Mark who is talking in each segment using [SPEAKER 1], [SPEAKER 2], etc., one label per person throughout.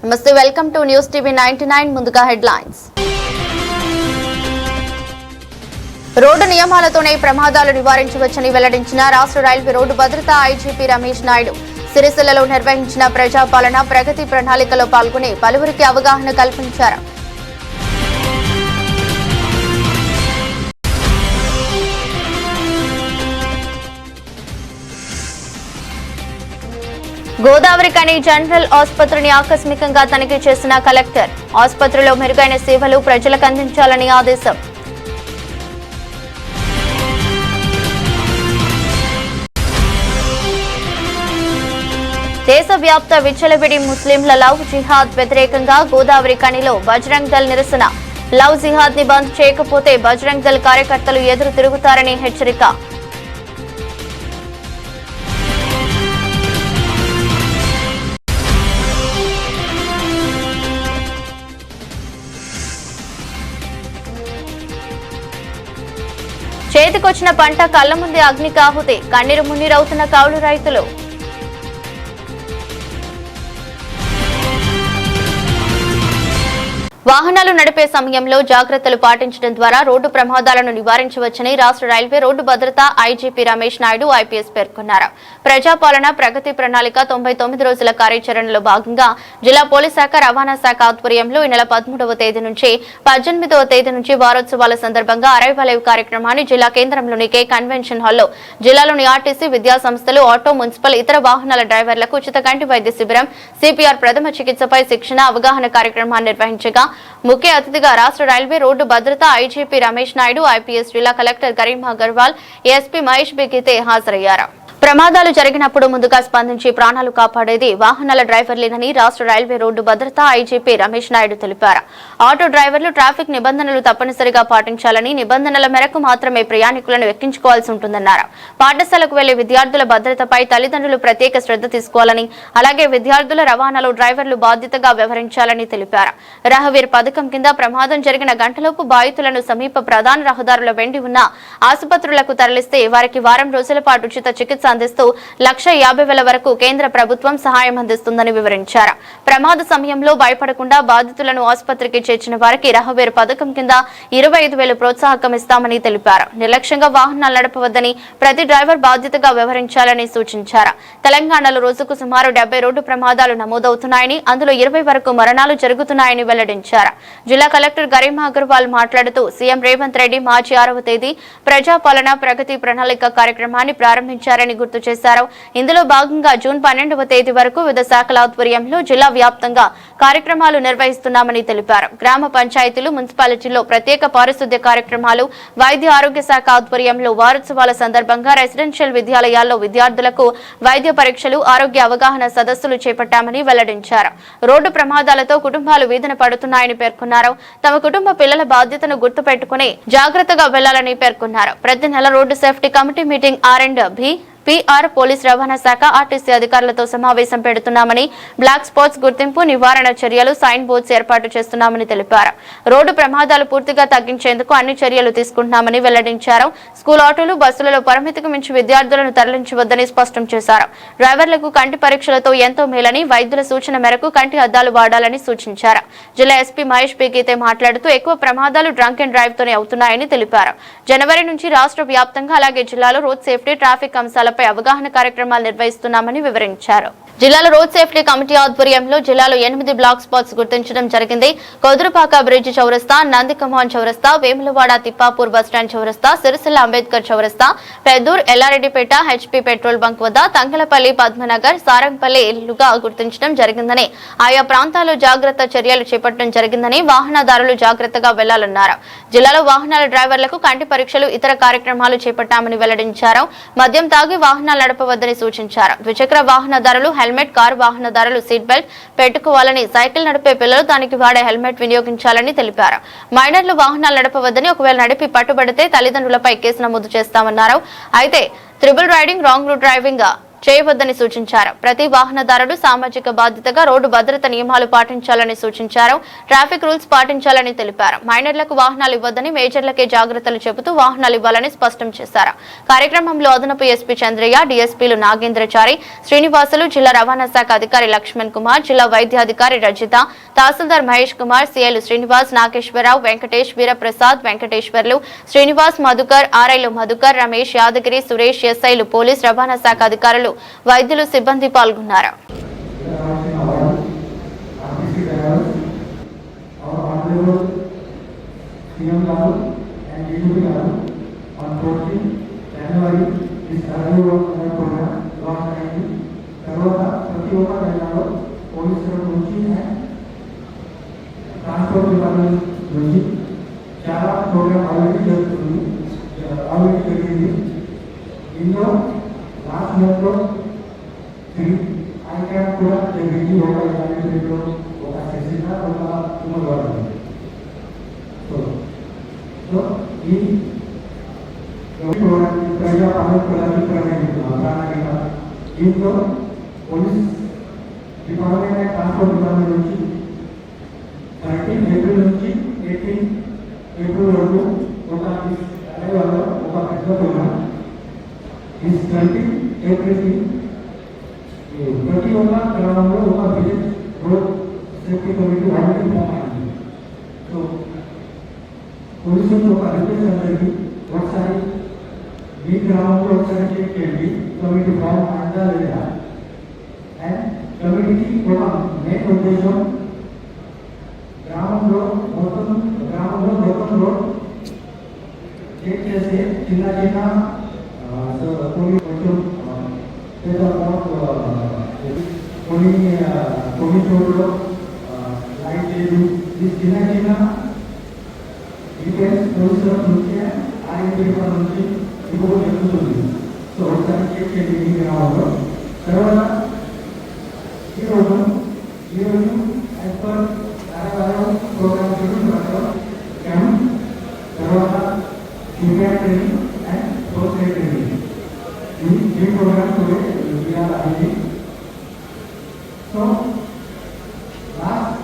[SPEAKER 1] నమస్తే, welcome to news TV 99. ముందుగా headlines. Road నియమాలతోనే ప్రమాదాలు నివారించవచ్చని వెల్లడించిన రాష్ట్ర రైల్వే రోడ్డు భద్రతా ఐజీపీ రమేష్ నాయుడు. సిరిసిల్లలో నిర్వహించిన ప్రజాపాలన ప్రగతి ప్రణాళికలో పాల్గొని పలువురికి అవగాహన కల్పించారు. గోదావరి కని జనరల్ ఆసుపత్రిని ఆకస్మికంగా తనిఖీ చేసిన కలెక్టర్. ఆసుపత్రిలో మెరుగైన సేవలు ప్రజలకు అందించాలని ఆదేశం. దేశవ్యాప్త విచ్చలవిడి ముస్లింల లవ్ జిహాద్ వ్యతిరేకంగా గోదావరి కనిలో బజరంగ్ దళ్ నిరసన. లవ్ జిహాద్ ని బంద్ చేయకపోతే బజరంగ్ దళ్ కార్యకర్తలు ఎదురు తిరుగుతారని హెచ్చరిక. చేతికొచ్చిన పంట కళ్ల ముందే అగ్నికి ఆహుతి. కన్నీరు మున్నీరవుతున్న కౌలు రైతులు. వాహనాలు నడిపే సమయంలో జాగ్రత్తలు పాటించడం ద్వారా రోడ్డు ప్రమాదాలను నివారించవచ్చని రాష్ట్ర రైల్వే రోడ్డు భద్రతా ఐజీపీ రమేష్ నాయుడు ఐపీఎస్ పేర్కొన్నారు. ప్రజాపాలన ప్రగతి ప్రణాళిక 99 రోజుల కార్యాచరణలో భాగంగా జిల్లా పోలీస్ శాఖ రవాణా శాఖ ఆధ్వర్యంలో ఈ నెల 13వ తేదీ నుంచి 18వ తేదీ నుంచి వారోత్సవాల సందర్భంగా అరైవలైవ్ కార్యక్రమాన్ని జిల్లా కేంద్రంలోని కే కన్వెన్షన్ హాల్లో జిల్లాలోని ఆర్టీసీ, విద్యా సంస్థలు, ఆటో, మున్సిపల్, ఇతర వాహనాల డ్రైవర్లకు ఉచిత కంటి వైద్య శిబిరం, సిపిఆర్ ప్రథమ చికిత్సపై శిక్షణ అవగాహన కార్యక్రమాన్ని నిర్వహించగా ముఖ్య అతిథిగా రాష్ట్ర రైల్వే రోడ్డు భద్రతా ఐజీపీ రమేష్ నాయుడు, ఐపీఎస్ జిల్లా కలెక్టర్ గరీమా అగర్వాల్, ఎస్పీ మహేష్ బిగితే హాజరయ్యారు. ప్రమాదాలు జరిగినప్పుడు ముందుగా స్పందించి ప్రాణాలు కాపాడేది వాహనాల డ్రైవర్లేనని రాష్ట్ర రైల్వే రోడ్డు భద్రతా ఐజీపీ రమేష్ నాయుడు తెలిపారు. ఆటో డ్రైవర్లు ట్రాఫిక్ నిబంధనలు తప్పనిసరిగా పాటించాలని, నిబంధనల మేరకు మాత్రమే ప్రయాణికులను ఎక్కించుకోవాల్సి ఉంటుందన్నారు. పాఠశాలకు వెళ్లే విద్యార్థుల భద్రతపై తల్లిదండ్రులు ప్రత్యేక శ్రద్ధ తీసుకోవాలని, అలాగే విద్యార్థుల రవాణాలో డ్రైవర్లు బాధ్యతగా వ్యవహరించాలని తెలిపారు. రహవీర్ పథకం కింద ప్రమాదం జరిగిన గంటలోపు బాధితులను సమీప ప్రధాన రహదారుల వెండి ఉన్న ఆసుపత్రులకు తరలిస్తే వారికి వారం రోజుల పాటు ఉచిత చికిత్స అందిస్తూ 1,50,000 వరకు కేంద్ర ప్రభుత్వం సహాయం అందిస్తుందని వివరించారు. ప్రమాద సమయంలో భయపడకుండా బాధితులను ఆసుపత్రికి చేర్చిన వారికి రహవీర్ పథకం కింద 25,000 ప్రోత్సాహకం ఇస్తామని తెలిపారు. నిర్లక్ష్యంగా వాహనాలు నడపవద్దని, ప్రతి డ్రైవర్ బాధ్యతగా వ్యవహరించాలని సూచించారు. తెలంగాణలో రోజుకు సుమారు 70 రోడ్డు ప్రమాదాలు నమోదవుతున్నాయని, అందులో 20 వరకు మరణాలు జరుగుతున్నాయని వెల్లడించారు. జిల్లా కలెక్టర్ గరీమా అగర్వాల్ మాట్లాడుతూ సీఎం రేవంత్ రెడ్డి మార్చి 6వ తేదీ ప్రజాపాలన ప్రగతి ప్రణాళిక కార్యక్రమాన్ని ప్రారంభించారని గుర్తు చేశారు. ఇందులో భాగంగా జూన్ 12వ తేదీ వరకు వివిధ శాఖల ఆధ్వర్యంలో జిల్లా వ్యాప్తంగా కార్యక్రమాలు నిర్వహిస్తున్నామని తెలిపారు. గ్రామ పంచాయతీలు, మున్సిపాలిటీల్లో ప్రత్యేక పారిశుద్ధ్య కార్యక్రమాలు, వైద్య ఆరోగ్య శాఖ ఆధ్వర్యంలో వారోత్సవాల సందర్భంగా రెసిడెన్షియల్ విద్యాలయాల్లో విద్యార్థులకు వైద్య పరీక్షలు, ఆరోగ్య అవగాహన సదస్సులు చేపట్టామని వెల్లడించారు. రోడ్డు ప్రమాదాలతో కుటుంబాలు వీధిన పడుతున్నాయని పేర్కొన్నారు. తమ కుటుంబ పిల్లల బాధ్యతను గుర్తుపెట్టుకుని జాగ్రత్తగా వెళ్లాలని పేర్కొన్నారు. ప్రతి నెల road safety committee meeting R&B, PR, police రవాణా శాఖ, ఆర్టీసీ అధికారులతో సమావేశం పెడుతున్నామని, బ్లాక్ స్పాట్స్ గుర్తింపు, నివారణ చర్యలు, సైన్ బోర్డ్స్ ఏర్పాటు చేస్తున్నామని తెలిపారు. రోడ్డు ప్రమాదాలు పూర్తిగా తగ్గించేందుకు అన్ని చర్యలు తీసుకుంటున్నామని వెల్లడించారు. స్కూల్ ఆటోలు, బస్సులలో పరిమితికి మించి విద్యార్థులను తరలించవద్దని స్పష్టం చేశారు. డ్రైవర్లకు కంటి పరీక్షలతో ఎంతో మేలని, వైద్యుల సూచన మేరకు కంటి అద్దాలు వాడాలని సూచించారు. జిల్లా ఎస్పీ మహేష్ బిగితే మాట్లాడుతూ ఎక్కువ ప్రమాదాలు డ్రంక్ అండ్ డ్రైవ్ తోనే అవుతున్నాయని తెలిపారు. జనవరి నుంచి రాష్ట్ర వ్యాప్తంగా అలాగే జిల్లాలో రోడ్ సేఫ్టీ, ట్రాఫిక్ అంశాల అవగాహన కార్యక్రమాలు నిర్వహిస్తున్నామని వివరించారు. జిల్లాలో రోడ్ సేఫ్టీ కమిటీ ఆధ్వర్యంలో జిల్లాలో 8 బ్లాక్ స్పాట్స్ గుర్తించడం జరిగింది. కొదురుపాక బ్రిడ్జ్ చౌరస్తా, నందికమాన్ చౌరస్తా, వేములవాడ తిప్పాపూర్ బస్టాండ్ చౌరస్తా, సిరిసిల్ల అంబేద్కర్ చౌరస్తా, Peddur, Yellareddypet, HP petrol bunk వద్ద, తంగలపల్లి, పద్మనగర్, సారంగపల్లి ఇళ్లుగా గుర్తించడం జరిగిందని, ఆయా ప్రాంతాల్లో జాగ్రత్త చర్యలు చేపట్టడం జరిగిందని, వాహనదారులు జాగ్రత్తగా వెళ్లాలన్నారు. జిల్లాలో వాహనాల డ్రైవర్లకు కంటి పరీక్షలు, ఇతర కార్యక్రమాలు చేపట్టామని వెల్లడించారు. మద్యం తాగి వాహనాలు నడపవద్దని సూచించారు. ద్విచక్ర వాహనదారులు హెల్మెట్, కారు వాహనదారులు సీట్ బెల్ట్ పెట్టుకోవాలని, సైకిల్ నడిపే పిల్లలు దానికి వాడే హెల్మెట్ వినియోగించాలని తెలిపారు. మైనర్లు వాహనాలు నడపవద్దని, ఒకవేళ నడిపి పట్టుబడితే తల్లిదండ్రులపై కేసు నమోదు చేస్తామన్నారు. అయితే triple riding, wrong route driving, చేయవద్దని సూచించారు. ప్రతి వాహనదారుడు సామాజిక బాధ్యతగా రోడ్డు భద్రత నియమాలు పాటించాలని సూచించారు. ట్రాఫిక్ రూల్స్ పాటించాలని తెలిపారు. మైనర్లకు వాహనాలు ఇవ్వద్దని, మేజర్లకే జాగ్రత్తలు చెబుతూ వాహనాలు ఇవ్వాలని స్పష్టం చేశారు. కార్యక్రమంలో అదనపు ఎస్పీ చంద్రయ్య, డీఎస్పీలు నాగేంద్రచారి, శ్రీనివాసులు, జిల్లా రవాణా శాఖ అధికారి లక్ష్మణ్ కుమార్, జిల్లా వైద్యాధికారి రజిత, తహసీల్దార్ మహేష్ కుమార్, సిఐలు శ్రీనివాస్, నాగేశ్వరరావు, వెంకటేష్, వీరప్రసాద్, వెంకటేశ్వర్లు, శ్రీనివాస్, మధుకర్, ఆర్ఐలు మధుకర్, రమేష్, యాదగిరి, సురేష్, ఎస్ఐలు, పోలీస్, రవాణా శాఖ అధికారులు, వైద్యులు, సిబ్బంది పాల్గొన్నారు.
[SPEAKER 2] చాలా ప్రోగ్రామ్ ఆల్రెడీ జరుగుతుంది. ఆల్రెడీ జరిగింది. ఇందులో లాస్ట్ మంత్లో ఆయన కూడా జరిగింది. ఒక యూనిట్లో ఒక సెషన్ ఒక ఉమ్మడి. సో ఈ ప్రజా ప్రాణాళిక దీంట్లో పోలీస్ డిపార్ట్మెంట్, ట్రాన్స్పోర్ట్ డిపార్ట్మెంట్ నుంచి 13 ఏప్రిల్ నుంచి 18 ఏప్రిల్ వరకు ఒక పెద్ద ప్రోగ్రామ్. ఈ 13 ఏప్రిల్కి ప్రతి ఒక్క గ్రామంలో ఒక village road safety committee already form అయింది. సో పోలీసులు ఒక రిక్వెస్ట్ అందరికీ ఒకసారి మీ గ్రామంలో ఒకసారి చెక్ చేయండి కమిటీ ఫామ్ అందా లేదా. అండ్ కమిటీకి ఒక మెయిన్ ఉద్దేశం గ్రామంలో మొత్తం రోడ్ చెక్ చేస్తే చిన్న కొన్ని చోట్ల లైట్ లేదు. ఈ చిన్న డీటెయిల్స్ పోలీసుల నుంచి ఆర్ఎంపీ నుంచి ఇప్పుడు జరుగుతుంది. సో ఒకసారి చెక్ చేయండి మీ గ్రామంలో. తర్వాత ఈరోజు యాజ్ పర్ ప్రోగ్రామ్ క్యాంప్, తర్వాత feedback training and post training, ఈ ప్రోగ్రామ్ అయింది. సో లాస్ట్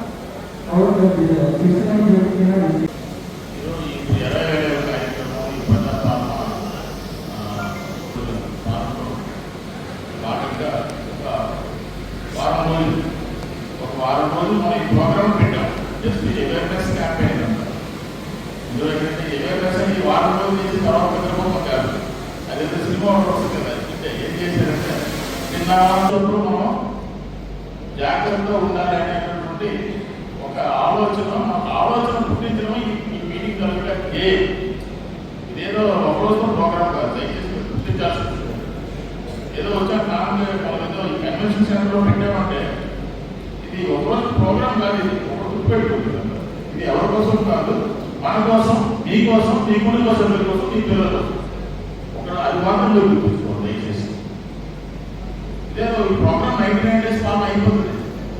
[SPEAKER 3] వారం రోజులు మనం ఈ ప్రోగ్రామ్ పెట్టాం. Just awareness campaign. ఇందులో ఏంటంటే అవేర్నెస్ అని వారం రోజులు చేసి తర్వాత నిద్రపోతాం కాదు. అదేదో సినిమా వస్తుంది కదా. అంటే ఏం చేశారంటే నిన్న వారంలో మనం జాగ్రత్తగా ఉండాలి అనేటటువంటి ఒక ఆలోచన పుట్టించడం ఈ మీటింగ్ కలిగే. ఇదేదో ఒక రోజుతో ప్రోగ్రామ్ కాదు. దయచేసి పుట్టించాల్సి ఉంటుంది. ఏదో వచ్చాక మనం ఏదో ఈ కన్వెన్షన్ సెంటర్లో పెట్టామంటే ఇది ఒకరోజు ప్రోగ్రామ్ కాదు. ఇది ఒక గుర్తుపెట్టుకుంటున్నాం. ఇది ఎవరి కోసం కాదు, మన కోసం, మీ కోసం, మీ కుటుంబ సభ్యుల కోసం, మీ పిల్లల కోసం. అది మాత్రం గుర్తుంచుకోండి దయచేసి. ఇదేదో ఈ ప్రోగ్రామ్ 99 days పాలన అయిపోతుంది.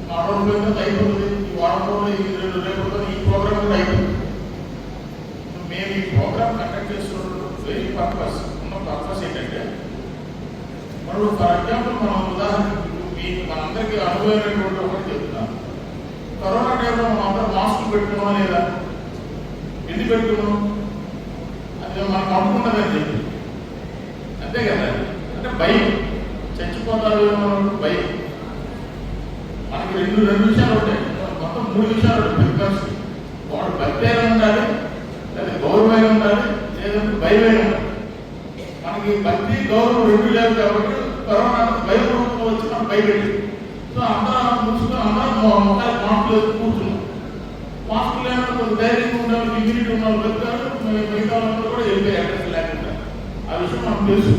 [SPEAKER 3] 4 రోజులు అయిపోతుంది. ఈ వారం రోజులు రేపు ఈ ప్రోగ్రామ్ కూడా అయిపోతుంది. మేము ఈ ప్రోగ్రామ్ కండక్ట్ చేస్తున్న వెరీ పర్పస్ ఏంటంటే మనం ఫర్ ఎగ్జాంపుల్ మనం ఉదాహరణకు మనందరికీ అనుభవమైనటువంటి ఒకటి చెప్తున్నాం. కరోనా టైంలో మనం అందరం మాస్కులు పెట్టుకున్నాం లేదా? ఎందుకు పెట్టుకున్నాం? అది మనకు అనుకున్నదని చెప్పి అంతే కదా. అంటే భయం, చచ్చిపోతారు భయం. మనకి రెండు విషయాలు ఉంటాయి, మొత్తం 3 విషయాలు ఉంటాయి. బికాస్ వాడు భక్తైనా ఉండాలి, లేదా గౌరవమైన ఉండాలి, లేదంటే భయమైన ఉండాలి. మనకి భక్తి గౌరవం 2 లేవు కాబట్టి కరోనా భయం రూపంలో వచ్చి మనం భయపెట్టి. సో అందరం చూసుకొని అందరం మొక్కలు మాస్కులు కూర్చున్నాం. మాస్కులు లేకుండా ధైర్యంగా ఉండాలి, ఇమ్యూనిటీ ఉన్న వాళ్ళు బతుకారు. మిగతా వాళ్ళందరూ కూడా వెళ్ళిపోయి అడ్రస్ లేకుండా. ఆ విషయం మనకు తెలుసు.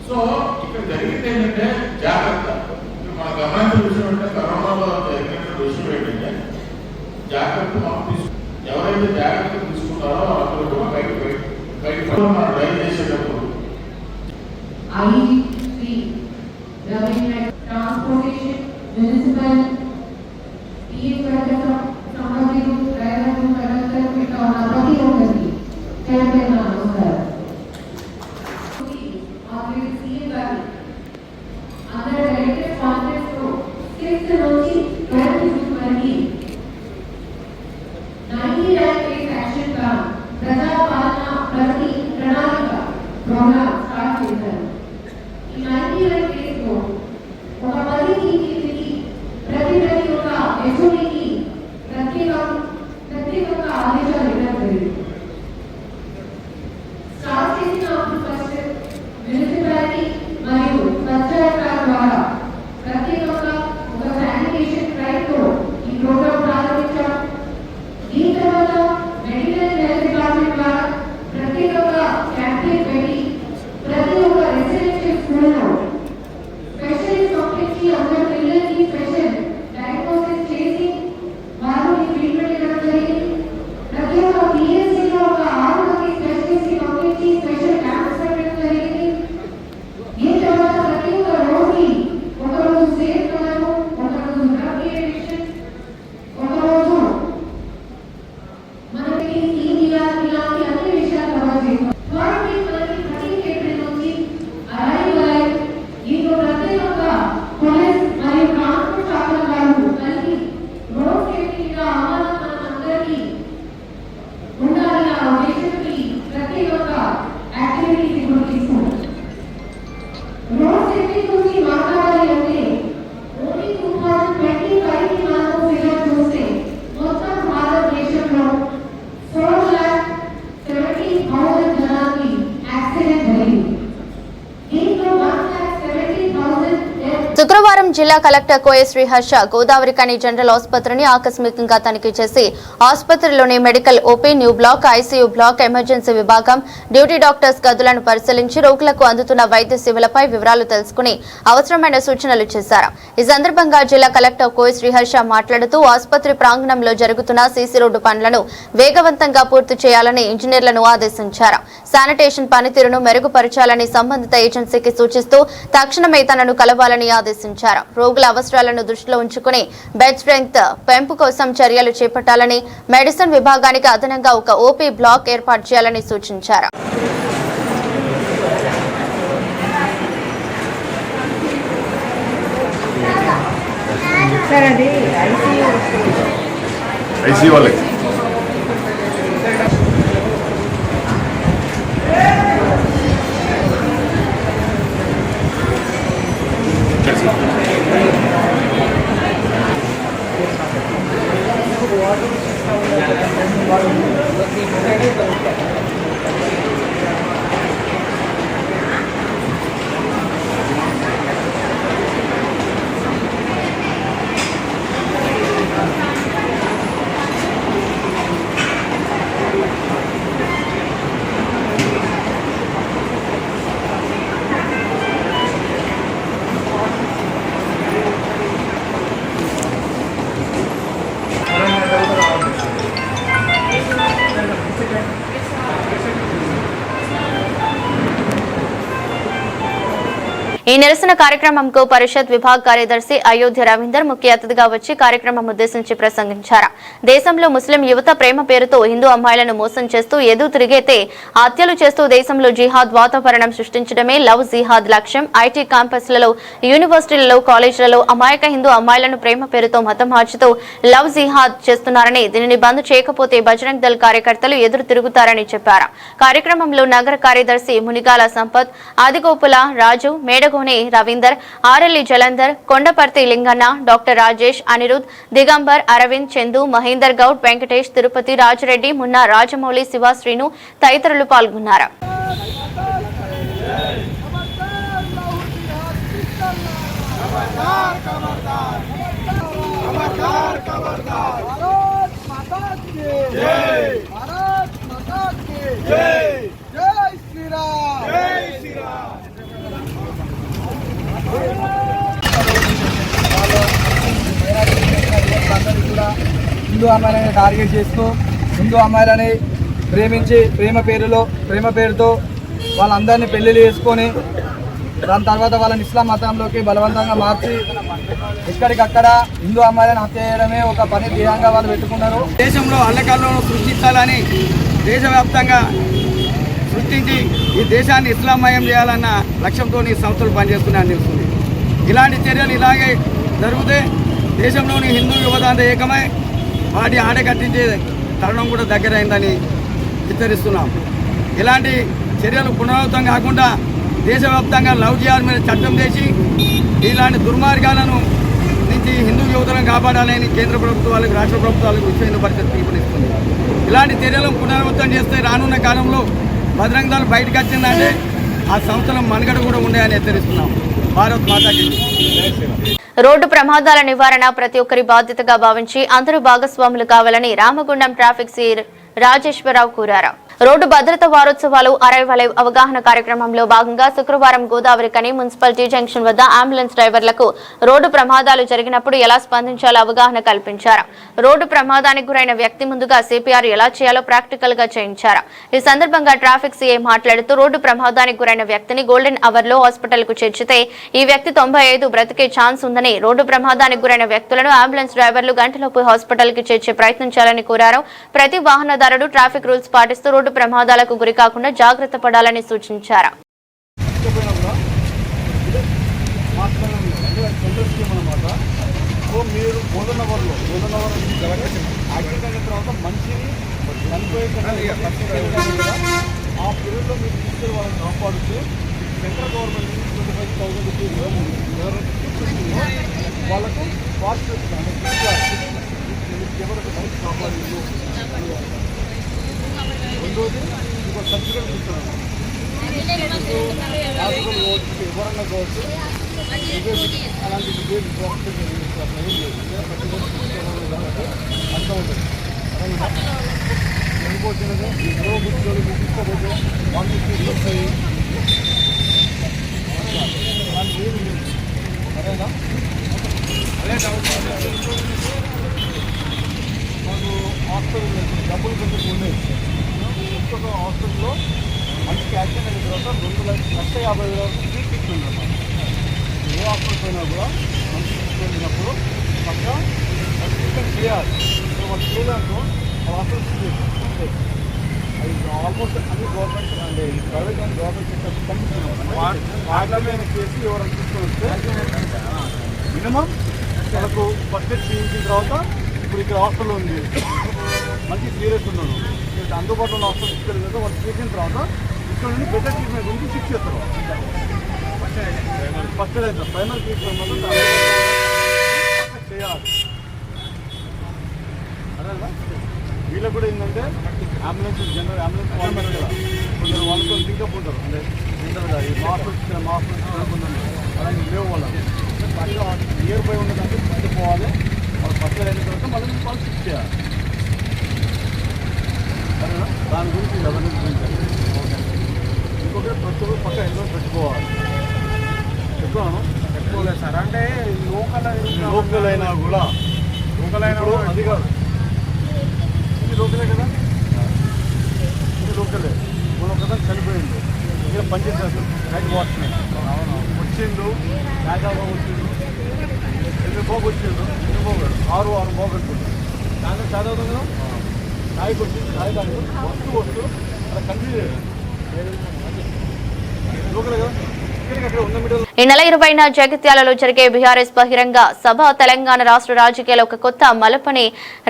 [SPEAKER 3] సో ఇక్కడ జరిగింది ఏంటంటే జాగ్రత్త. మన గమనించిన విషయం అంటే కరోనాలో జరిగినటువంటి విషయం ఏంటంటే జాగ్రత్త మనం ఎవరైతే జాగ్రత్త తీసుకుంటారో వాళ్ళందరూ కూడా బయట మనం డ్రైవ్ చేసేటప్పుడు
[SPEAKER 4] ట్రాన్స్పోర్టేషన్ మున్సిపల్ సంబంధిత డ్రైవర్లు కండక్టర్ ఇట్లా ఉన్న ప్రతి ఒక్కరికి చేరుతున్న నమస్కారం. సీఎం గారి ఎస్ఓడికి ప్రత్యేకంగా ఆదేశాలు ఇవ్వడం జరిగింది. స్టార్ట్ చేసిన ఫస్ట్ మున్సిపాలిటీ మరియు పంచాయత్ రాజ్ ద్వారా ప్రత్యేకంగా ఒక శానిటేషన్ డ్రైవ్తో ఈ ప్రోగ్రాం ప్రారంభించాం. దీని తర్వాత మెడికల్ హెల్త్ డిపార్ట్మెంట్ ద్వారా ప్రత్యేకంగా క్యాంపెయిన్ పెట్టి ప్రతి ఒక్క రెసిడెన్షియల్ స్కూల్లో స్పెషలిస్ట్ పంపించి అందరి పిల్లలకి స్పెషల్ డయాగ్నోసిస్ చేసి వారికి ట్రీట్మెంట్ ఇవ్వడం జరిగింది. ప్రతి ఒక్క పిఎస్సీలో ఒక 6 మంది స్పెషలిస్ట్ పంపించి స్పెషల్ క్యాంప్స్ పెట్టడం జరిగింది. దీని తర్వాత ప్రతి ఒక్క రోగి ఒకరోజు సేఫ్ కలరు, ఒకరోజు డ్రగ్ ఎడిక్షన్, ఒకరోజు మనకి ఇలాంటి అన్ని విషయాలు కవర్ చేస్తాం. థర్డ్ వీక్ మనకి 13 ఏప్రిల్ నుంచి అరైవల్ దీంట్లో ప్రత్యేకంగా పోలీస్ మరియు ట్రాన్స్పోర్ట్ శాఖల వారు కలిసి రోడ్ సేఫ్టీగా అమలు మనందరికీ ఉండాలి ఆ ఉద్దేశంకి ప్రత్యేకంగా యాక్టివిటీస్ ఇప్పుడు తీసుకుంటాం. రోడ్ సేఫ్టీ గురించి మాట్లాడాలి అంటే ఓన్లీ 2025కి మనము ఫిగర్ చూస్తే మొత్తం భారతదేశంలో 4,70,000 జనానికి యాక్సిడెంట్ జరిగింది. దీంట్లో 1,70,000
[SPEAKER 1] శుక్రవారం జిల్లా కలెక్టర్ కోయ శ్రీహర్ష గోదావరికని జనరల్ ఆసుపత్రిని ఆకస్మికంగా తనిఖీ చేసి ఆసుపత్రిలోని medical OP, new block, ICU block, emergency విభాగం, డ్యూటీ డాక్టర్స్ గదులను పరిశీలించి రోగులకు అందుతున్న వైద్య సేవలపై వివరాలు తెలుసుకుని అవసరమైన సూచనలు చేశారు. ఈ సందర్భంగా జిల్లా కలెక్టర్ కోయ శ్రీహర్ష మాట్లాడుతూ ఆసుపత్రి ప్రాంగణంలో జరుగుతున్న సీసీ రోడ్డు పనులను వేగవంతంగా పూర్తి చేయాలని ఇంజనీర్లను ఆదేశించారు. శానిటేషన్ పనితీరును మెరుగుపరచాలని సంబంధిత ఏజెన్సీకి సూచిస్తూ తక్షణమే తనను కలవాలని ఆదేశించారు. రోగుల అవసరాలను దృష్టిలో ఉంచుకుని బెడ్ స్ట్రెంగ్త్ పెంపు కోసం చర్యలు చేపట్టాలని, మెడిసిన్ విభాగానికి అదనంగా ఒక ఓపీ బ్లాక్ ఏర్పాటు చేయాలని సూచించారు.
[SPEAKER 5] ఐసీ వాళ్ళకి
[SPEAKER 1] ఈ నిరసన కార్యక్రమంకు పరిషత్ విభాగ కార్యదర్శి అయోధ్య రవీందర్ ముఖ్య అతిథిగా వచ్చి కార్యక్రమం ఉద్దేశించి ప్రసంగించారు. దేశంలో ముస్లిం యువత ప్రేమ పేరుతో హిందూ అమ్మాయిలను మోసం చేస్తూ ఎదురు తిరిగైతే హత్యలు చేస్తూ దేశంలో జిహాద్ వాతావరణం సృష్టించడమే లవ్ జిహాద్ లక్ష్యం. ఐటీ క్యాంపస్లలో, యూనివర్సిటీలలో, కాలేజీలలో అమాయక హిందూ అమ్మాయిలను ప్రేమ పేరుతో మతం మార్చుతూ లవ్ జిహాద్ చేస్తున్నారని, దీనిని బంద్ చేయకపోతే బజరంగ్ దళ్ కార్యకర్తలు ఎదురు తిరుగుతారని చెప్పారు. కార్యక్రమంలో నగర కార్యదర్శి మునిగాల సంపత్, ఆదిగోపుల రాజు, మేడగోని రవీందర్, ఆర్ఎల్ఈ జలంధర్, కొండపర్తి లింగన్న, డాక్టర్ రాజేష్, అనిరుద్, దిగంబర్, అరవింద్, చందు, మహేందర్ గౌడ్, వెంకటేష్, తిరుపతి, రాజరెడ్డి, మున్నా, రాజమౌళి, శివ, శ్రీను తదితరులు పాల్గొన్నారు.
[SPEAKER 6] హిందూ అమ్మాయిలని టార్గెట్ చేస్తూ హిందూ అమ్మాయిలని ప్రేమించి ప్రేమ పేరుతో వాళ్ళందరినీ పెళ్లిళ్ళు చేసుకొని దాని తర్వాత వాళ్ళని ఇస్లాం మతంలోకి బలవంతంగా మార్చి ఎక్కడికక్కడ హిందూ అమ్మాయిలను హత్య చేయడమే ఒక పని ధ్యేయంగా వాళ్ళు పెట్టుకున్నారు. దేశంలో అల్లకల్లోను సృష్టించాలని దేశవ్యాప్తంగా సృష్టించి ఈ దేశాన్ని ఇస్లామయం చేయాలన్న లక్ష్యంతో ఈ సంస్థలు పనిచేస్తున్నాయని తెలుస్తుంది. ఇలాంటి చర్యలు ఇలాగే జరిగితే దేశంలోని హిందూ యువత ఏకమై వాటి ఆడకట్టించే తరుణం కూడా దగ్గరైందని హెచ్చరిస్తున్నాం. ఇలాంటి చర్యలు పునరావృతం కాకుండా దేశవ్యాప్తంగా లవ్ జిహాద్ మీద చట్టం చేసి ఇలాంటి దుర్మార్గాలను నుంచి హిందూ యువతలను కాపాడాలని కేంద్ర ప్రభుత్వాలకు రాష్ట్ర ప్రభుత్వాలకు విశ్వ హిందూ పరిషత్ పిలుపునిస్తుంది. ఇలాంటి చర్యలను పునరావృతం చేస్తే రానున్న కాలంలో బజరంగ దళ్ బయటకు వచ్చిందంటే ఆ సంస్థల మనుగడ కూడా ఉండేదని హెచ్చరిస్తున్నాం. భారత్ మాతాకి జై శ్రీరామ్.
[SPEAKER 1] రోడ్డు ప్రమాదాల నివారణ ప్రతి ఒక్కరి బాధ్యతగా భావించి అందరూ భాగస్వాములు కావాలని రామగుండం ట్రాఫిక్ సీ రాజేశ్వరరావు కోరారు. రోడ్డు భద్రత వారోత్సవాలు అరైవలైవ్ అవగాహన కార్యక్రమంలో భాగంగా శుక్రవారం గోదావరి కని మున్సిపాలిటీ జంక్షన్ వద్ద అంబులెన్స్ డ్రైవర్లకు రోడ్డు ప్రమాదాలు జరిగినప్పుడు ఎలా స్పందించాలో అవగాహన కల్పించారు. రోడ్డు ప్రమాదానికి గురైన వ్యక్తి ముందుగా సిపిఆర్ ఎలా చేయాలో ప్రాక్టికల్ గా చేయించారు. ఈ సందర్భంగా ట్రాఫిక్ సీఐ మాట్లాడుతూ రోడ్డు ప్రమాదానికి గురైన వ్యక్తిని గోల్డెన్ అవర్ లో హాస్పిటల్ కు చేర్చితే ఈ వ్యక్తి 95 బ్రతికే ఛాన్స్ ఉందని, రోడ్డు ప్రమాదానికి గురైన వ్యక్తులను అంబులెన్స్ డ్రైవర్లు గంటలోపు హాస్పిటల్ కి చేర్చే ప్రయత్నం చేయాలని కోరారు. ప్రతి వాహనదారుడు ట్రాఫిక్ రూల్స్ పాటిస్తూ రోడ్డు ప్రమాదాలకు గురి కాకుండా జాగ్రత్త పడాలని సూచించారు.
[SPEAKER 6] మీరు గోల్డెన్ అవర్లో యాక్సిడెంట్ అయిన తర్వాత మంచిని చనిపోయే ఆ పీరియడ్లో మీరు తీసుకెళ్ళి వాళ్ళని కాపాడుతూ సెంట్రల్ గవర్నమెంట్ నుంచి 25,000 రూపీస్ వాళ్ళకు కాస్ట్ ఎవరికి మంచి కాపాడు. రెండోది ఇంకో సర్టిఫికేట్ ఇస్తున్నాను. హాస్పిటల్ కావచ్చు, ఎవరన్నా కావచ్చు, అలాంటి అర్థం ఉంటుంది. చనిపోతున్నది ఎవరో గుర్తులు తీసుకోబోతే వాళ్ళు తీసుకొస్తాయి. సరేనా? మాకు హాస్పిటల్ డబ్బులు కొంచెం ఉండేది. ఇంకొక హాస్పిటల్లో మంచి యాక్సిడెంట్ అయిన తర్వాత 2,50,000 ట్రీట్మెంట్ ఉందన్నమాట. ఏ హాస్పిటల్ పోయినా కూడా మంచి ట్రీట్మెంట్ వెళ్ళినప్పుడు పక్క ట్రీట్మెంట్ చేయాలి. వాళ్ళు చేయడానికి వాళ్ళ హాస్పిటల్ అది ఆల్మోస్ట్ అన్ని government and private and government sector కనిపిస్తున్నాయి. వాటిలో మేము కేసు ఎవరైనా తీసుకొని వస్తే మినిమం వాళ్ళకు ఫస్ట్ ఎయిడ్ చేయించిన తర్వాత ఇప్పుడు ఇక్కడ హాస్పిటల్ ఉంది, మంచి సీరియస్ ఉన్నాను, అందుబాటులో ఉన్న హాస్పిటల్ తీసుకెళ్ళి కదా వాళ్ళు చేసిన తర్వాత ఇక్కడ నుండి బెటర్ ట్రీట్మెంట్ గురించి ఫిక్స్ చేస్తారు. ఫస్ట్ ఎయిడ్ అయితే ఫైనల్ ట్రీట్మెంట్ మాత్రం చేయాలి. అదేనా? వీళ్ళకి కూడా ఏంటంటే అంబులెన్స్ జనరల్ అంబులెన్స్ వాళ్ళు కదా కొందరు వాళ్ళతో లింకప్ ఉంటారు. అంటే జనరల్గా ఈ మా హాస్పిటల్ కొందరు అలాగే లేవు వాళ్ళకి నియర్ బై ఉన్నదంటే తీసుకుపోవాలి. వాళ్ళు ఫస్ట్ అయిన తర్వాత మళ్ళీ వాళ్ళు ఫిక్స్ చేయాలి. సరేనా? దాని గురించి అవేర్నెస్ గురించి ఇంకొకటి ప్రతి ఒక్కరు పక్క ఎన్నో పెట్టుకోవాలి. చెప్తున్నాను, పెట్టుకోలేదు సార్. అంటే లోకల్ అయినా కూడా అది కాదు, ఇది లోకలే కదా, ఇది లోకలే. మన ఒకసారి చనిపోయింది, ఇక్కడ పనిచేసేది నైట్ వాచ్మెన్ వచ్చిండు, రాజాబాబు వచ్చిండు, 8 బాబు వచ్చిండు, 8 బాబు 6 బాబు పెట్టుకుంటారు. దాంట్లో చదవదు కదా, నాయకు వచ్చింది, నాయకు వస్తూ అలా కంటిన్యూ చేయాలి. లోకలే కదా.
[SPEAKER 1] ఈ నెల 20న జగిత్యాలలో జరిగే బీఆర్ఎస్ బహిరంగ సభ తెలంగాణ రాష్ట్ర రాజకీయాల ఒక కొత్త మలుపని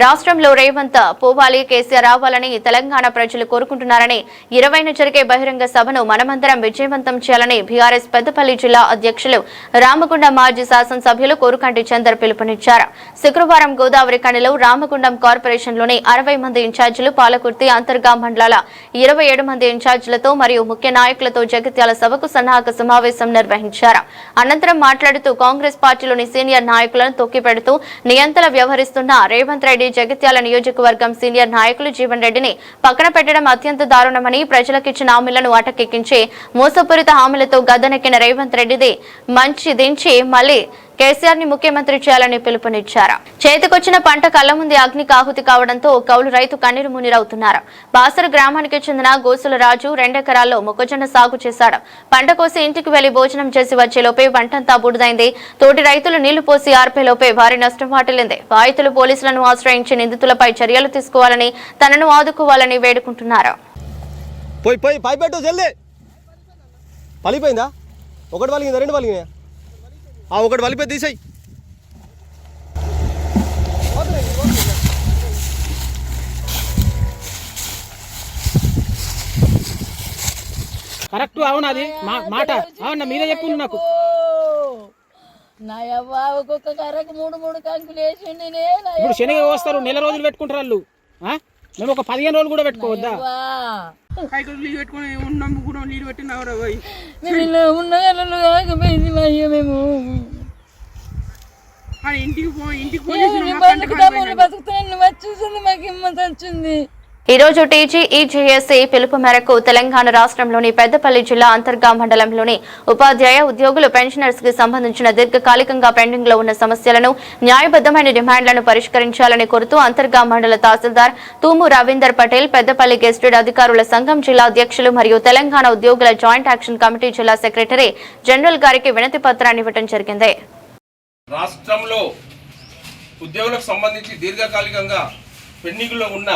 [SPEAKER 1] రాష్ట్రంలో రేవంత్ పోవాలి, కేసీఆర్ రావాలని తెలంగాణ ప్రజలు కోరుకుంటున్నారని 20న జరిగే బహిరంగ సభను మనమందరం విజయవంతం చేయాలని బీఆర్ఎస్ పెద్దపల్లి జిల్లా అధ్యక్షులు రామగుండం మాజీ శాసనసభ్యులు కోరుకంటి చందర్ పిలుపునిచ్చారు. శుక్రవారం గోదావరి కనిలో రామగుండం కార్పొరేషన్లోని 60 మంది ఇన్ఛార్జీలు, పాలకుర్తి అంతర్గా మండలాల 27 మంది ఇన్ఛార్జీలతో మరియు ముఖ్య నాయకులతో జగిత్యాల సభకు సన్నాహక సమావేశం నిర్వహించారు. అనంతరం మాట్లాడుతూ కాంగ్రెస్ పార్టీలోని సీనియర్ నాయకులను తొక్కిపెడుతూ నియంతలా వ్యవహరిస్తున్న రేవంత్ రెడ్డి జగిత్యాల నియోజకవర్గం సీనియర్ నాయకులు జీవన్ రెడ్డిని పక్కన పెట్టడం అత్యంత దారుణమని, ప్రజలకిచ్చిన హామీలను అటకెక్కించి మోసపూరిత హామీలతో గద్దెనెక్కిన రేవంత్ రెడ్డిది మంచి దించి మళ్లీ కేసీఆర్ ని ముఖ్యమంత్రి చేయాలని పిలుపునిచ్చారు. చేతికొచ్చిన పంట కళ్ల ముందే అగ్నికి ఆహుతి కావడంతో కౌలు రైతు కన్నీరు మున్నీరవుతున్నారు. బాసర గ్రామానికి చెందిన గోసుల రాజు 2 ఎకరాల్లో మొక్కజొన్న సాగు చేశాడు. పంట కోసి ఇంటికి వెళ్లి భోజనం చేసి వచ్చేలోపే పంటంతా బూడిదైంది. తోటి రైతులు నీళ్లు పోసి ఆర్పేలోపే భారీ నష్టం వాటిల్లింది. బాధితులు పోలీసులను ఆశ్రయించి నిందితులపై చర్యలు తీసుకోవాలని, తనను ఆదుకోవాలని వేడుకుంటున్నారు.
[SPEAKER 5] ఒకటి వలిపే తీసాయి.
[SPEAKER 7] కరెక్ట్ అవునా? అది మాట అవునా? మీరే చెప్పుంది నాకు. నా యవ్వ ఒక్కొక్క కర్రకు 3 కంకులు వేసిండి
[SPEAKER 8] ఇప్పుడు శనగ వస్తారు, నెల రోజులు పెట్టుకుంటారు వాళ్ళు. మేము ఒక 15 రోజులు కూడా పెట్టుకోవద్దా?
[SPEAKER 9] నీళ్ళు పెట్టుకుని ఉన్నాం కూడా నీళ్ళు పెట్టినవరా పోయి
[SPEAKER 7] మేము ఉన్నపోయింది మేము
[SPEAKER 9] ఇంటికి
[SPEAKER 7] బతుకుతాను వచ్చి చూసింది మాకు హిమ్మత్ వచ్చింది.
[SPEAKER 1] ఈ రోజు టీజీఈజేఏసీ పిలుపు మేరకు తెలంగాణ రాష్ట్రంలోని పెద్దపల్లి జిల్లా అంతర్గా మండలంలోని ఉపాధ్యాయ ఉద్యోగులు పెన్షనర్స్ కి సంబంధించిన దీర్ఘకాలికంగా పెండింగ్ లో ఉన్న సమస్యలను న్యాయబద్దమైన డిమాండ్లను పరిష్కరించాలని కోరుతూ అంతర్గా మండల తహసీల్దార్ తూము రవీందర్ పటేల్, పెద్దపల్లి గెస్టెడ్ అధికారుల సంఘం జిల్లా అధ్యక్షులు మరియు తెలంగాణ ఉద్యోగుల జాయింట్ యాక్షన్ కమిటీ జిల్లా సెక్రటరీ జనరల్ గారికి వినతి పత్రాన్ని ఇవ్వడం జరిగింది.
[SPEAKER 10] రాష్ట్రంలో ఉద్యోగులకు సంబంధించి దీర్ఘకాలికంగా పెండింగ్లో ఉన్న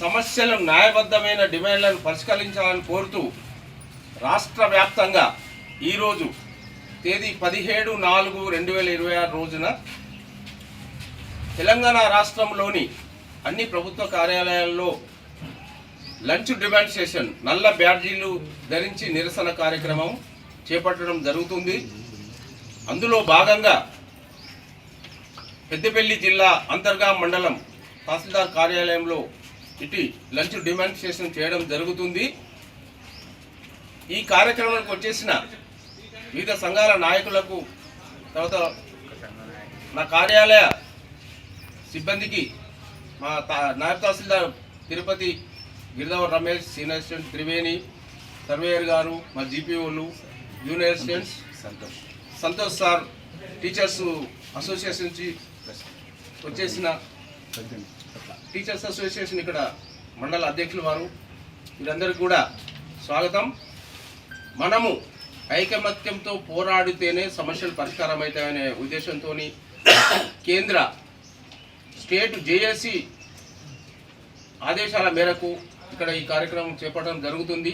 [SPEAKER 10] సమస్యలను న్యాయబద్ధమైన డిమాండ్లను పరిష్కరించాలని కోరుతూ రాష్ట్ర వ్యాప్తంగా ఈరోజు తేదీ 17/4/2026 రోజున తెలంగాణ రాష్ట్రంలోని అన్ని ప్రభుత్వ కార్యాలయాల్లో లంచ్ డిమాండ్ సెషన్ నల్ల బ్యాడ్జీలు ధరించి నిరసన కార్యక్రమం చేపట్టడం జరుగుతుంది. అందులో భాగంగా పెద్దపల్లి జిల్లా అంతర్గా మండలం తహసీల్దార్ కార్యాలయంలో ఇటు లంచ్ డిమాండ్ సెషన్ చేయడం జరుగుతుంది. ఈ కార్యక్రమానికి వచ్చేసిన వివిధ సంఘాల నాయకులకు, తర్వాత నా కార్యాలయ సిబ్బందికి, మా నాయబ్ తహసీల్దార్ తిరుపతి గిరిధవర్ Ramesh, senior assistant Triveni, surveyor గారు, మా జీపీఓలు, junior assistants Santosh sir, teachers association నుంచి వచ్చేసిన టీచర్స్ అసోసియేషన్ ఇక్కడ మండల అధ్యక్షులు వారు, వీరందరికీ కూడా స్వాగతం. మనము ఐకమత్యంతో పోరాడితేనే సమస్యలు పరిష్కారం అవుతాయనే ఉద్దేశంతో కేంద్ర స్టేట్ జేఏసీ ఆదేశాల మేరకు ఇక్కడ ఈ కార్యక్రమం చేపట్టడం జరుగుతుంది.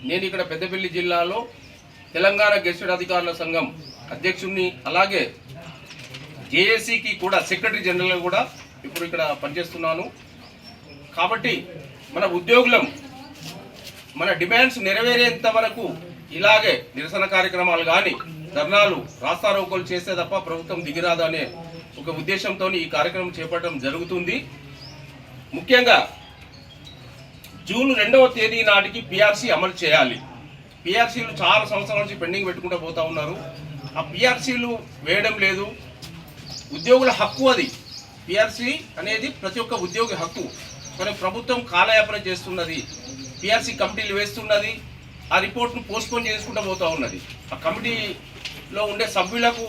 [SPEAKER 10] నేను ఇక్కడ పెద్దపల్లి జిల్లాలో తెలంగాణ గెస్టెడ్ అధికారుల సంఘం అధ్యక్షుడిని, అలాగే జేఏసీకి కూడా సెక్రటరీ జనరల్ కూడా ఇప్పుడు ఇక్కడ పనిచేస్తున్నాను. కాబట్టి మన ఉద్యోగులం మన డిమాండ్స్ నెరవేరేంత వరకు ఇలాగే నిరసన కార్యక్రమాలు కానీ, ధర్నాలు, రాస్తారోకోలు చేస్తే తప్ప ప్రభుత్వం దిగిరాదు అనే ఒక ఉద్దేశంతో ఈ కార్యక్రమం చేపట్టడం జరుగుతుంది. ముఖ్యంగా జూన్ 2వ తేదీ నాటికి పిఆర్సీ అమలు చేయాలి. పిఆర్సీలు చాలా సంవత్సరాల నుంచి పెండింగ్ పెట్టుకుంటూ పోతా ఉన్నారు. ఆ పిఆర్సీలు వేయడం లేదు. ఉద్యోగుల హక్కు అది. పిఆర్సీ అనేది ప్రతి ఒక్క ఉద్యోగి హక్కు. కానీ ప్రభుత్వం కాలయాపన చేస్తున్నది, పిఆర్సీ కమిటీలు వేస్తున్నది, ఆ రిపోర్ట్ను పోస్ట్పోన్ చేసుకుంటూ పోతూ ఉన్నది. ఆ కమిటీలో ఉండే సభ్యులకు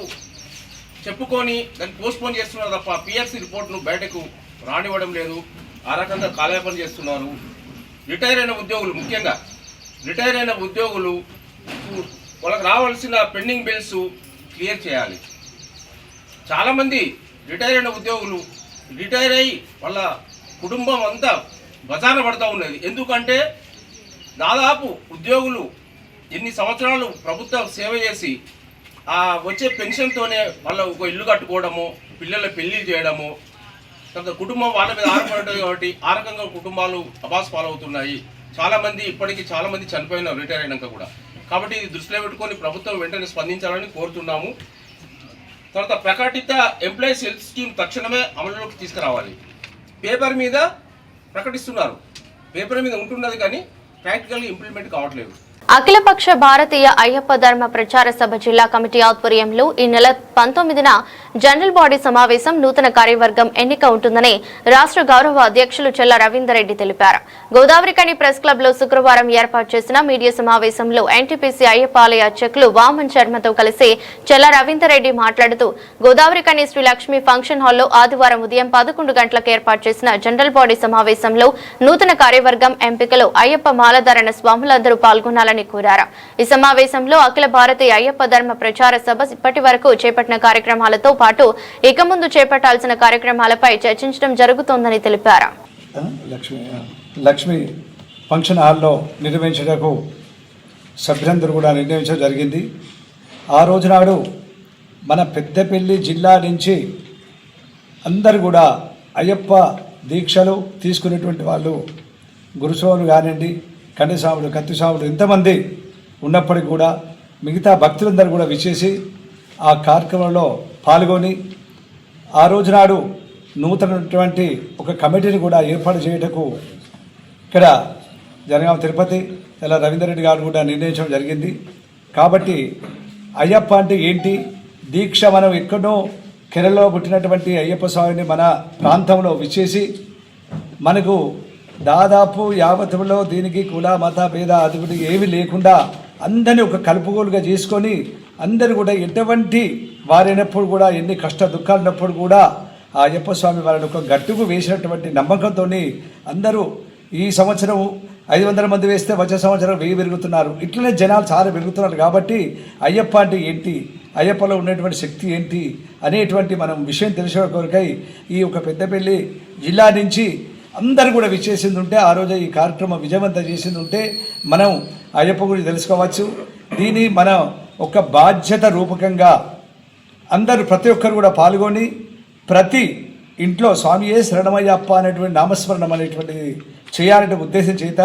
[SPEAKER 10] చెప్పుకొని దాన్ని పోస్ట్పోన్ చేస్తున్నారు తప్ప పిఆర్సీ రిపోర్ట్ను బయటకు రానివ్వడం లేదు. ఆ రకంగా కాలయాపన చేస్తున్నారు. రిటైర్ అయిన ఉద్యోగులు, ముఖ్యంగా రిటైర్ అయిన ఉద్యోగులు వాళ్ళకి రావాల్సిన పెండింగ్ బిల్స్ క్లియర్ చేయాలి. చాలామంది రిటైర్ అయిన ఉద్యోగులు రిటైర్ అయ్యి వాళ్ళ కుటుంబం అంతా బజాన పడుతూ ఉన్నది. ఎందుకంటే దాదాపు ఉద్యోగులు ఎన్ని సంవత్సరాలు ప్రభుత్వ సేవ చేసి ఆ వచ్చే పెన్షన్తోనే వాళ్ళ ఒక ఇల్లు కట్టుకోవడము, పిల్లల పెళ్లి చేయడము, తర్వాత కుటుంబం వాళ్ళ మీద ఆధారపడటం కాబట్టి ఆ రకంగా కుటుంబాలు అబాస్ పాలవుతున్నాయి. చాలామంది ఇప్పటికీ చాలామంది చనిపోయినారు రిటైర్ అయినాక కూడా. కాబట్టి ఇది దృష్టిలో పెట్టుకొని ప్రభుత్వం వెంటనే స్పందించాలని కోరుతున్నాము. తర్వాత ప్రకటిత ఎంప్లాయీస్ హెల్త్ స్కీమ్ తక్షణమే అమలులోకి తీసుకురావాలి. పేపర్ మీద ప్రకటిస్తున్నారు, పేపర్ మీద ఉంటున్నది కానీ ప్రాక్టికల్గా ఇంప్లిమెంట్ కావట్లేదు.
[SPEAKER 1] అఖిలపక్ష భారతీయ అయ్యప్ప ధర్మ ప్రచార సభ జిల్లా కమిటీ ఆధ్వర్యంలో ఈ నెల 19న జనరల్ బాడీ సమావేశం, నూతన కార్యవర్గం ఎన్నిక ఉంటుందని రాష్ట్ర గౌరవ అధ్యక్షులు చెల్ల రవీందర్ రెడ్డి తెలిపారు. గోదావరికని ప్రెస్ క్లబ్ లో శుక్రవారం ఏర్పాటు చేసిన మీడియా సమావేశంలో ఎన్టీపీసీ అయ్యప్ప ఆలయ అధ్యక్షులు వామన్ శర్మతో కలిసి చెల్ల రవీందర్ రెడ్డి మాట్లాడుతూ, గోదావరికని శ్రీ లక్ష్మి ఫంక్షన్ హాల్లో ఆదివారం ఉదయం 11 గంటలకు ఏర్పాటు చేసిన జనరల్ బాడీ సమావేశంలో నూతన కార్యవర్గం ఎంపికలో అయ్యప్ప మాలధారణ స్వాములందరూ పాల్గొనాలని కోరారు. ఈ సమావేశంలో అఖిల భారతీయ అయ్యప్ప ధర్మ ప్రచార సభ ఇప్పటి వరకు చేపట్టిన కార్యక్రమాలతో పాటు ఇక ముందు చేపట్టాల్సిన కార్యక్రమాలపై చర్చించడం జరుగుతోందని తెలిపారు.
[SPEAKER 11] లక్ష్మి ఫంక్షన్ హాల్లో నిర్వహించడానికి సభ్యులందరూ కూడా నిర్ణయించడం జరిగింది. ఆ రోజు నాడు మన పెద్దపల్లి జిల్లా నుంచి అందరు కూడా అయ్యప్ప దీక్షలు తీసుకునేటువంటి వాళ్ళు, గురుస్వాములు కానివ్వండి, కన్యస్వాములు, కత్తిస్వాములు, ఇంతమంది ఉన్నప్పటికీ కూడా మిగతా భక్తులందరూ కూడా విచ్చేసి ఆ కార్యక్రమంలో పాల్గొని ఆ రోజు నాడు నూతనటువంటి ఒక కమిటీని కూడా ఏర్పాటు చేయటకు ఇక్కడ జనగామ తిరుపతి ఇలా రవీందర్ రెడ్డి గారు కూడా నిర్ణయించడం జరిగింది. కాబట్టి అయ్యప్ప అంటే ఏంటి, దీక్ష మనం ఎక్కడో కేరళలో పుట్టినటువంటి అయ్యప్ప స్వామిని మన ప్రాంతంలో విచ్చేసి మనకు దాదాపు యావత్తులో దీనికి కుల మత భేద అదుగుడి ఏమీ లేకుండా అందరినీ ఒక కలుపుగోలుగా చేసుకొని అందరూ కూడా ఎటువంటి వారైనప్పుడు కూడా ఎన్ని కష్ట దుఃఖాలు ఉన్నప్పుడు కూడా ఆ అయ్యప్ప స్వామి వాళ్ళని ఒక గట్టుకు వేసినటువంటి నమ్మకంతో అందరూ ఈ సంవత్సరం 500 మంది వేస్తే వచ్చే సంవత్సరం 1000 పెరుగుతున్నారు. ఇట్లనే జనాలు చాలా పెరుగుతున్నారు. కాబట్టి అయ్యప్ప అంటే ఏంటి, అయ్యప్పలో ఉన్నటువంటి శక్తి ఏంటి అనేటువంటి మనం విషయం తెలిసిన కొరకై ఈ ఒక పెద్దపల్లి జిల్లా నుంచి అందరూ కూడా విచ్చేసింది ఉంటే ఆ రోజు ఈ కార్యక్రమం విజయవంతం చేసింది ఉంటే మనం అయ్యప్ప గురించి తెలుసుకోవచ్చు. దీన్ని మనం ఒక బాధ్యత రూపకంగా అందరూ ప్రతి ఒక్కరు కూడా పాల్గొని ప్రతి ఇంట్లో స్వామియే శరణమయ్యప్ప అనేటువంటి నామస్మరణం అనేటువంటిది చేయాలనే ఉద్దేశం చేత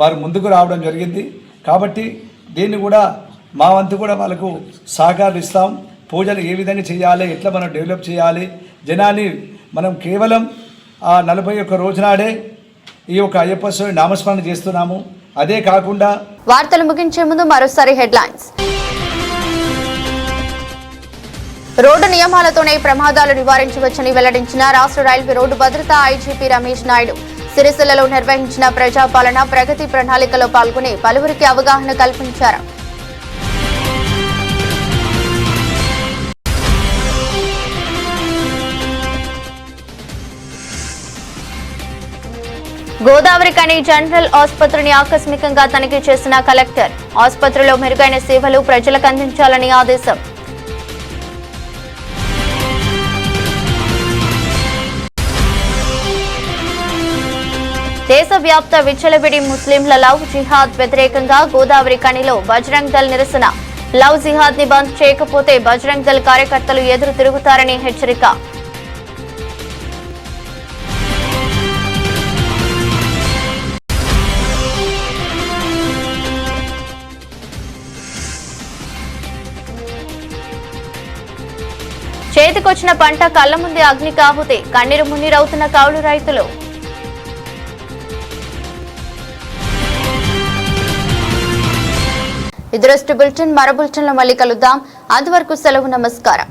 [SPEAKER 11] వారు ముందుకు రావడం జరిగింది. కాబట్టి దీన్ని కూడా మా వంతు కూడా వాళ్ళకు సహకారం ఇస్తాం. పూజలు ఏ విధంగా చేయాలి, ఎట్లా మనం డెవలప్ చేయాలి, జనాన్ని మనం కేవలం ఆ 41 రోజు నాడే ఈ యొక్క అయ్యప్ప స్వామి నామస్మరణ చేస్తున్నాము. అదే కాకుండా
[SPEAKER 1] వార్తలు ముగించే ముందు మరోసారి హెడ్లైన్స్. రోడ్డు నియమాలతోనే ప్రమాదాలు నివారించవచ్చని వెల్లడించిన రాష్ట్ర రైల్వే రోడ్డు భద్రత ఐజీపీ రమేష్ నాయుడు. సిరిసిల్లలో నిర్వహించిన ప్రజాపాలన ప్రగతి ప్రణాళికలో పాల్గొని పలువురికి అవగాహన కల్పించారు. గోదావరి కని జనరల్ ఆసుపత్రిని ఆకస్మికంగా తనిఖీ చేసిన కలెక్టర్. ఆసుపత్రిలో మెరుగైన సేవలు ప్రజలకు అందించాలని ఆదేశం. దేశవ్యాప్త విచ్చలవిడి ముస్లింల లవ్ జిహాద్ వ్యతిరేకంగా గోదావరి కనిలో బజరంగ్ దళ్ నిరసన. లవ్ జిహాద్ ని బంద్ చేయకపోతే బజరంగ్ దళ్ కార్యకర్తలు ఎదురు తిరుగుతారని హెచ్చరిక. చేతికొచ్చిన పంట కళ్ల ముందే అగ్ని కాపుతే కన్నీరు మున్నీరవుతున్న కౌలు రైతులు. ఇదరస్ట్ బులెటిన్ మరో బులెటిన్లో మళ్ళీ కలుద్దాం. అంతవరకు సెలవు, నమస్కారం.